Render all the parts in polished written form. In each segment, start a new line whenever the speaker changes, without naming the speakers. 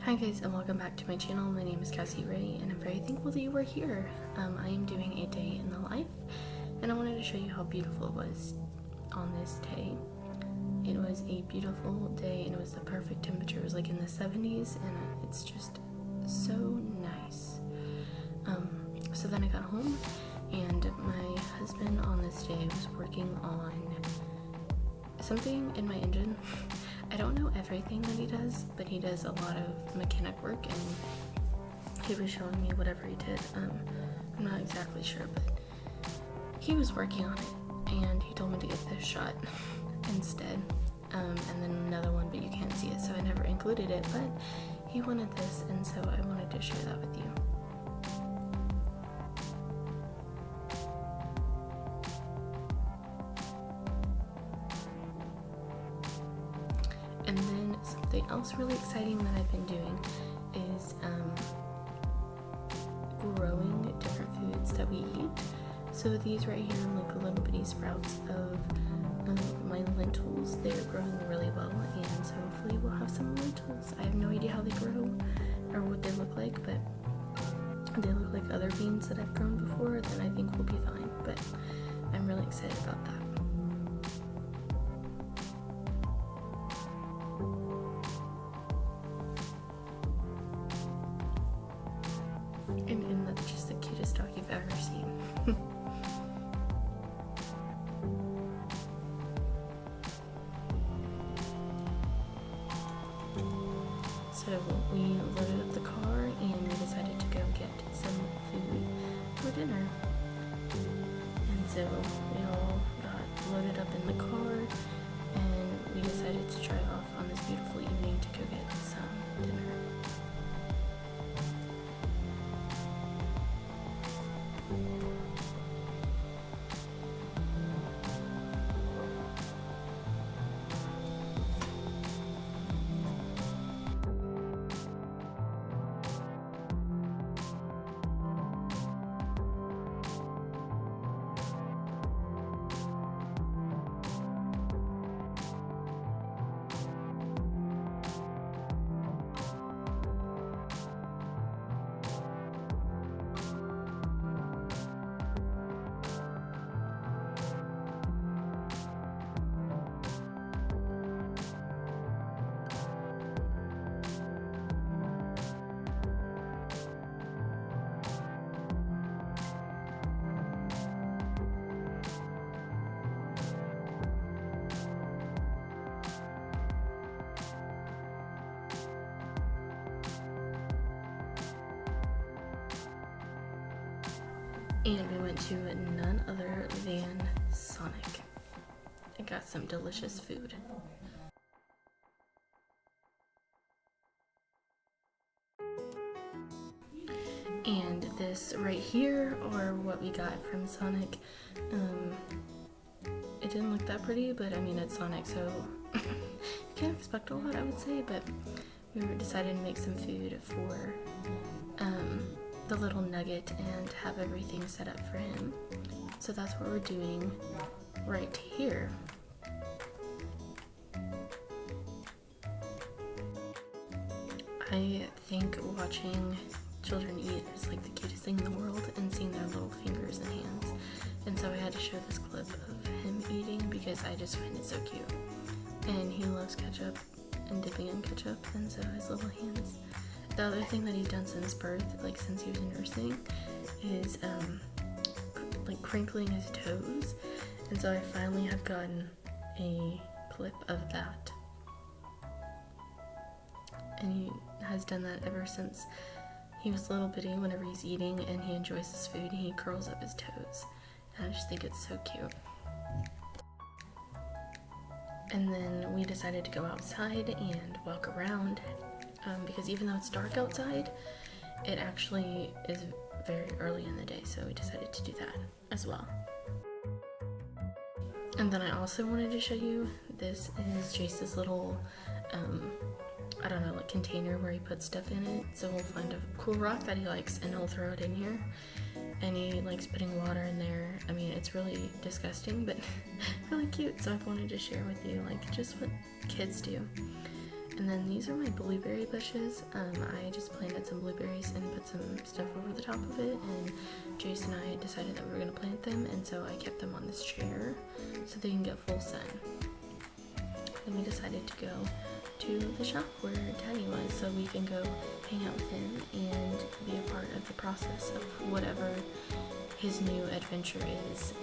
Hi guys, and welcome back to my channel. My name is Cassie Ray and I'm very thankful that you are here. I am doing a day in the life and I wanted to show you how beautiful it was on this day. It was a beautiful day and it was the perfect temperature. It was like in the 70s and it's just so nice. So then I got home and my husband on this day was working on something in my engine. I don't know everything that he does, but he does a lot of mechanic work and he was showing me whatever he did. I'm not exactly sure, but he was working on it and he told me to get this shot instead. And then another one, but you can't see it, so I never included it, but he wanted this and so I wanted to share that with you. And then something else really exciting that I've been doing is growing different foods that we eat. So these right here are like little bitty sprouts of my lentils. They're growing really well, and so hopefully we'll have some lentils. I have no idea how they grow or what they look like, but they look like other beans that I've grown before, then I think we'll be fine. But I'm really excited about that. And that's just the cutest dog you've ever seen. So we loaded up the car and we decided to go get some food for dinner. And so we all got loaded up in the car and we decided to drive off on this beautiful evening to go get some dinner. And we went to none other than Sonic. I got some delicious food. And this right here, or what we got from Sonic, it didn't look that pretty, but I mean it's Sonic, so you can't expect a lot, I would say, but we decided to make some food for the little nugget and have everything set up for him. So that's what we're doing right here. I think watching children eat is like the cutest thing in the world, and seeing their little fingers and hands. And so I had to show this clip of him eating because I just find it so cute. And he loves ketchup and dipping in ketchup, and so his little hands. The other thing that he's done since birth, like since he was nursing, is like crinkling his toes. And so I finally have gotten a clip of that. And he has done that ever since he was little bitty. Whenever he's eating and he enjoys his food, he curls up his toes. And I just think it's so cute. And then we decided to go outside and walk around. Because even though it's dark outside, it actually is very early in the day, so we decided to do that as well. And then I also wanted to show you, this is Jace's little, I don't know, like container where he puts stuff in it. So we'll find a cool rock that he likes and he'll throw it in here. And he likes putting water in there. I mean, it's really disgusting, but really cute. So I wanted to share with you, like, just what kids do. And then these are my blueberry bushes. I just planted some blueberries and put some stuff over the top of it, and Jason and I decided that we were going to plant them, and so I kept them on this chair so they can get full sun. Then we decided to go to the shop where Daddy was so we can go hang out with him and be a part of the process of whatever his new adventure is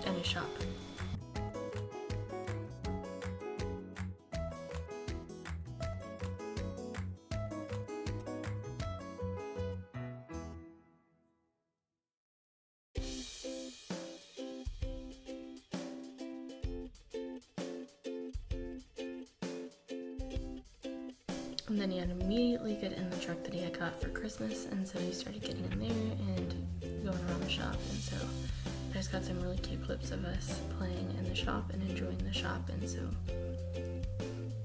in his shop. And then he had to immediately get in the truck that he had got for Christmas, and so he started getting in there and going around the shop. And so I just got some really cute clips of us playing in the shop and enjoying the shop, and so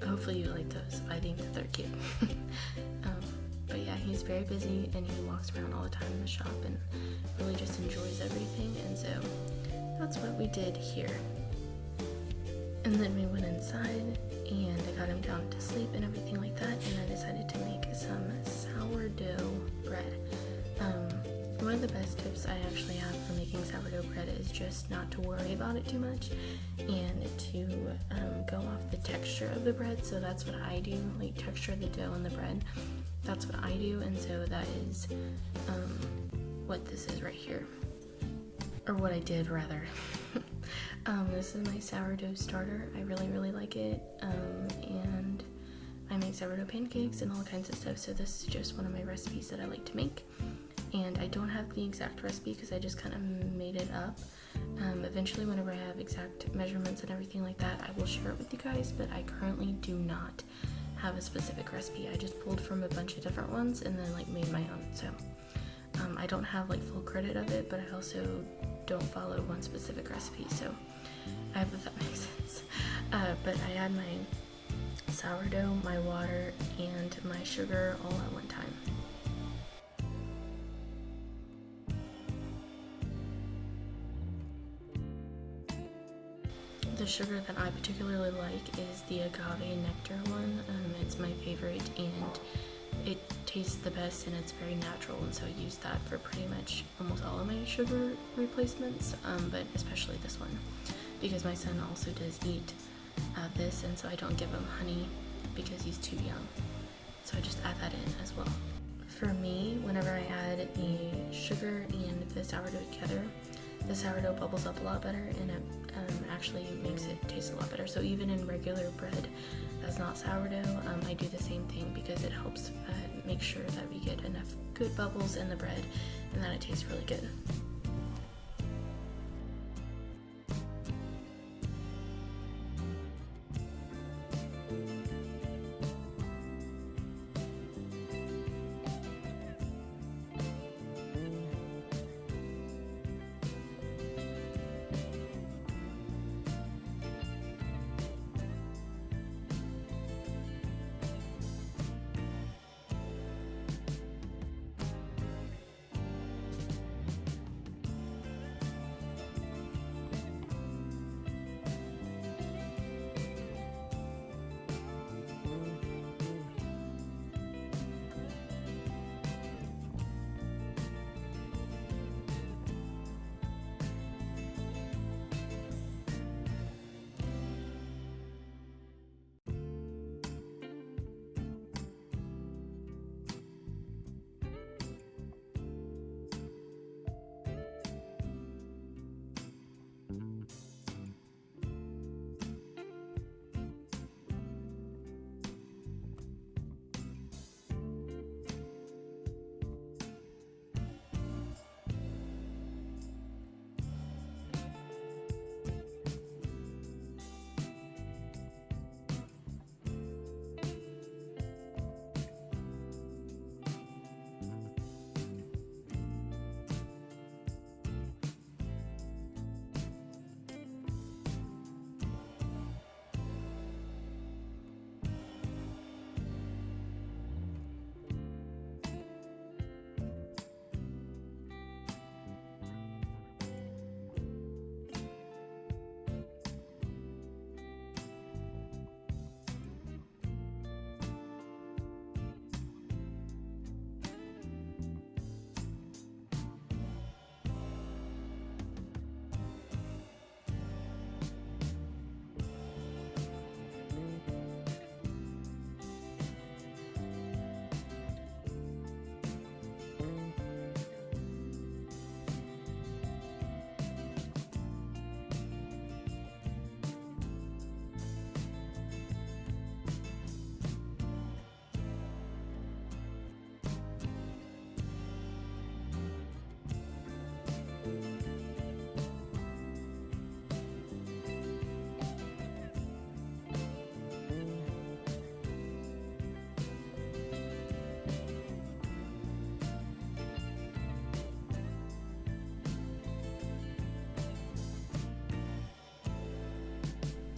hopefully you like those. I think that they're cute. But yeah, he's very busy and he walks around all the time in the shop and really just enjoys everything, and so that's what we did here. And then we went inside and I got him down to sleep and everything like that, and I decided to make some sourdough bread. One of the best tips I actually have for making sourdough bread is just not to worry about it too much and to go off the texture of the bread. So that's what I do, like texture of the dough and the bread. That's what I do, and so that is what this is right here, or what I did rather. This is my sourdough starter. I really like it, and I make sourdough pancakes and all kinds of stuff, so this is just one of my recipes that I like to make. And I don't have the exact recipe because I just kind of made it up. Eventually, whenever I have exact measurements and everything like that, I will share it with you guys, but I currently do not have a specific recipe. I just pulled from a bunch of different ones and then like made my own. So I don't have like full credit of it, but I also don't follow one specific recipe, so I hope that makes sense. But I had my sourdough, my water, and my sugar all at one time. The sugar that I particularly like is the agave nectar one. It's my favorite and it tastes the best and it's very natural, and so I use that for pretty much almost all of my sugar replacements, but especially this one because my son also does eat this, and so I don't give him honey because he's too young, so I just add that in as well. For me, whenever I add the sugar and the sourdough together, the sourdough bubbles up a lot better and it actually makes it taste a lot better. So even in regular bread that's not sourdough, I do the same thing because it helps make sure that we get enough good bubbles in the bread and that it tastes really good.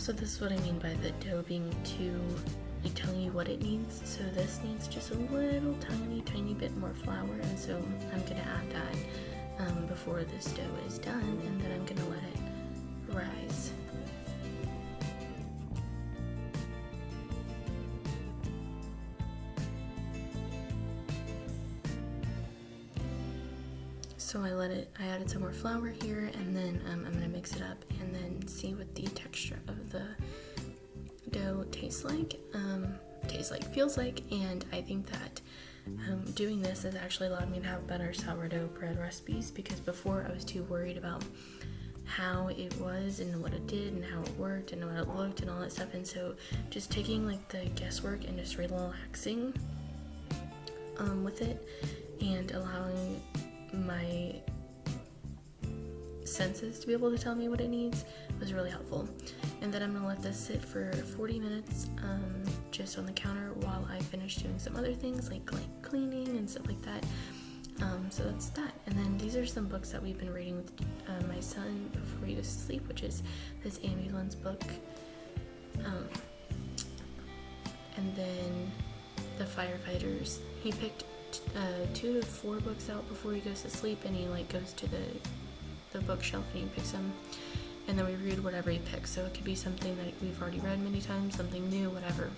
So this is what I mean by the dough being too, like, telling you what it needs. So this needs just a little tiny bit more flour, and so I'm gonna add that before this dough is done, and then I'm gonna let it rise. So I added some more flour here, and then I'm gonna mix it up and then see what the texture of the dough tastes like, feels like. And I think that doing this has actually allowed me to have better sourdough bread recipes, because before I was too worried about how it was and what it did and how it worked and what it looked and all that stuff. And so just taking like the guesswork and just relaxing with it and allowing my senses to be able to tell me what it needs was really helpful. And then I'm gonna let this sit for 40 minutes just on the counter while I finish doing some other things like cleaning and stuff like that. So that's that. And then these are some books that we've been reading with my son before he goes to sleep, which is this ambulance book, and then the firefighters. He picked 2 to 4 books out before he goes to sleep, and he like goes to the bookshelf and he picks them, and then we read whatever he picks. So it could be something that we've already read many times, something new, whatever.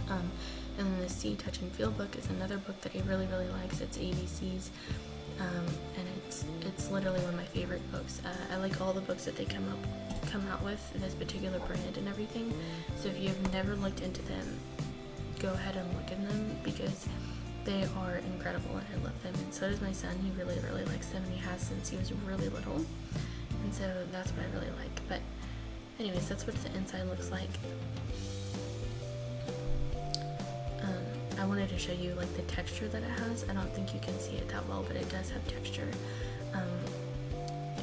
And then the See, Touch, and Feel book is another book that he really likes. It's ABCs, and it's literally one of my favorite books. I like all the books that they come out with, this particular brand and everything. So if you have never looked into them, go ahead and look in them, because they are incredible and I love them. And so does my son. He really likes them, and he has since he was really little. And so that's what I really like. But anyways, that's what the inside looks like. I wanted to show you like the texture that it has. I don't think you can see it that well, but it does have texture.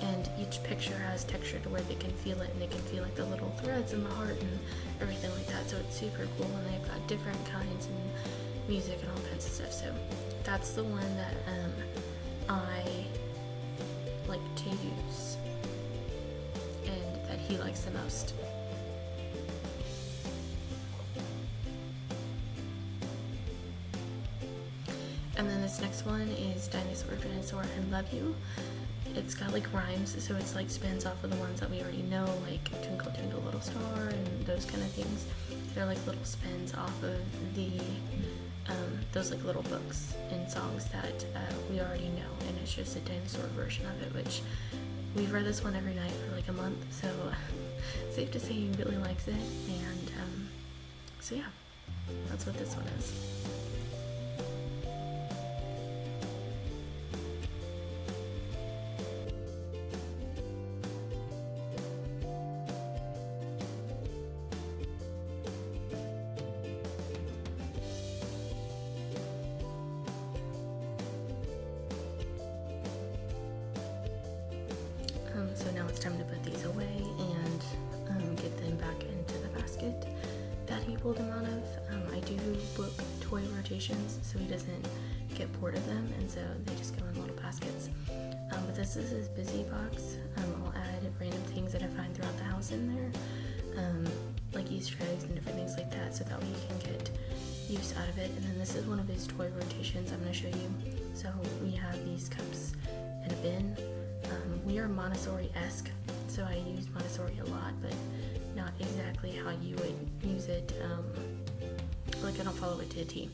And each picture has texture to where they can feel it, and they can feel like the little threads in the heart and everything like that. So it's super cool, and they've got different kinds and music and all kinds of stuff. So that's the one that I like to use and that he likes the most. And then this next one is Dinosaur, I Love You. It's got like rhymes, so it's like spins off of the ones that we already know, like Twinkle Twinkle Little Star and those kind of things. They're like little spins off of the those like little books and songs that we already know, and it's just a dinosaur version of it, which we've read this one every night for like a month, so safe to say he really likes it. And so yeah, that's what this one is. So now it's time to put these away and get them back into the basket that he pulled them out of. I do book toy rotations so he doesn't get bored of them, and so they just go in little baskets. But this is his busy box. I'll add random things that I find throughout the house in there, like Easter eggs and different things like that, so that way he can get use out of it. And then this is one of his toy rotations I'm going to show you. So we have these cups in a bin. We are Montessori-esque, so I use Montessori a lot, but not exactly how you would use it. Like I don't follow it to a T.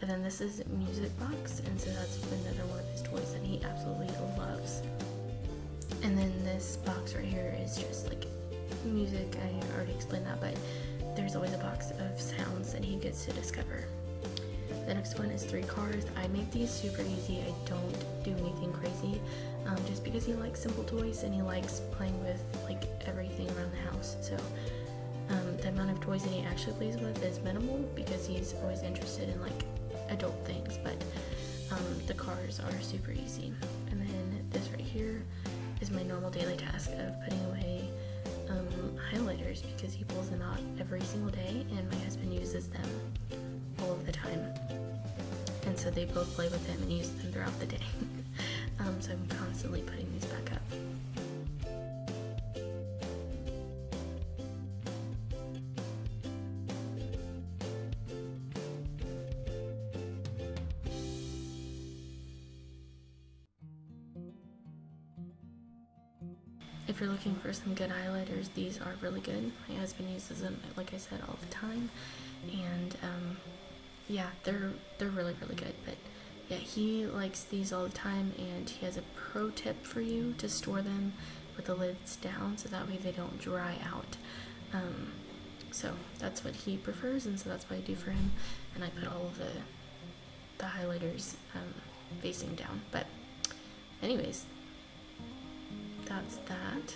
And then this is music box, and so that's another one of his toys that he absolutely loves. And then this box right here is just like music. I already explained that, but there's always a box of sounds that he gets to discover. The next one is 3 cars. I make these super easy. I don't do anything crazy, just because he likes simple toys and he likes playing with like everything around the house. So the amount of toys that he actually plays with is minimal, because he's always interested in like adult things, but the cars are super easy. And then this right here is my normal daily task of putting away highlighters, because he pulls them out every single day and my husband uses them all of the time, and so they both play with them and use them throughout the day. So I'm constantly putting these back up. if you're looking for some good highlighters, these are really good. My husband uses them, like I said, all the time, and yeah, they're really good. But yeah, he likes these all the time, and he has a pro tip for you to store them with the lids down, so that way they don't dry out. So that's what he prefers, and so that's what I do for him. And I put all of the highlighters facing down. But anyways, that's that.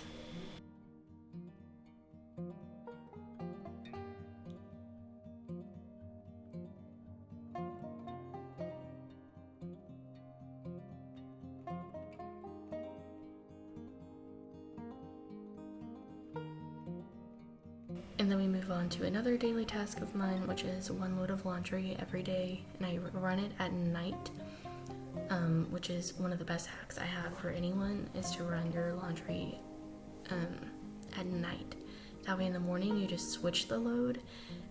And then we move on to another daily task of mine, which is 1 load of laundry every day, and I run it at night, which is one of the best hacks I have for anyone, is to run your laundry at night. That way in the morning you just switch the load,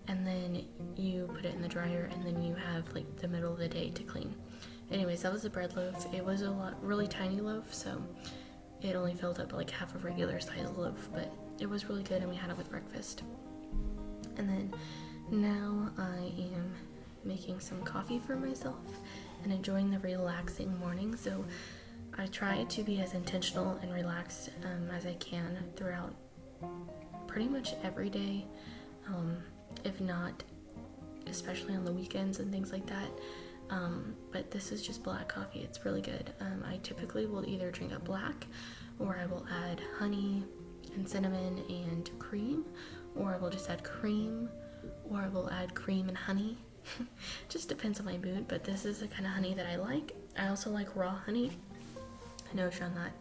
and then you put it in the dryer, and then you have like the middle of the day to clean. Anyways, that was a bread loaf. It was a really tiny loaf, so it only filled up like half a regular size loaf, but it was really good, and we had it with breakfast. And then now I am making some coffee for myself and enjoying the relaxing morning. So I try to be as intentional and relaxed as I can throughout pretty much every day, if not especially on the weekends and things like that. But this is just black coffee. It's really good. I typically will either drink a black, or I will add honey and cinnamon and cream, or I will just add cream, or I will add cream and honey. Just depends on my mood, but this is the kind of honey that I like. I also like raw honey. I know I've shown that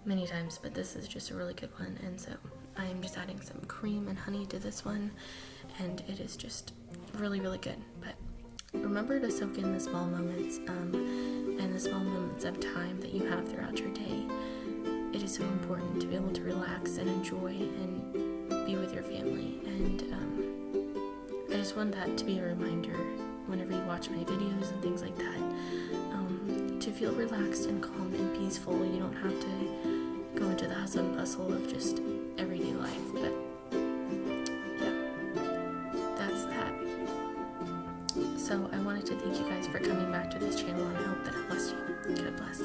many times, but this is just a really good one, and so I'm just adding some cream and honey to this one, and it is just really good. But remember to soak in the small moments and the small moments of time that you have throughout your day. It is so important to be able to relax and enjoy and be with your family, and I just want that to be a reminder whenever you watch my videos and things like that, to feel relaxed and calm and peaceful. You don't have to go into the hustle and bustle of just everyday life. But yeah, that's that. So I wanted to thank you guys for coming back to this channel, and I hope that it blessed you. God bless.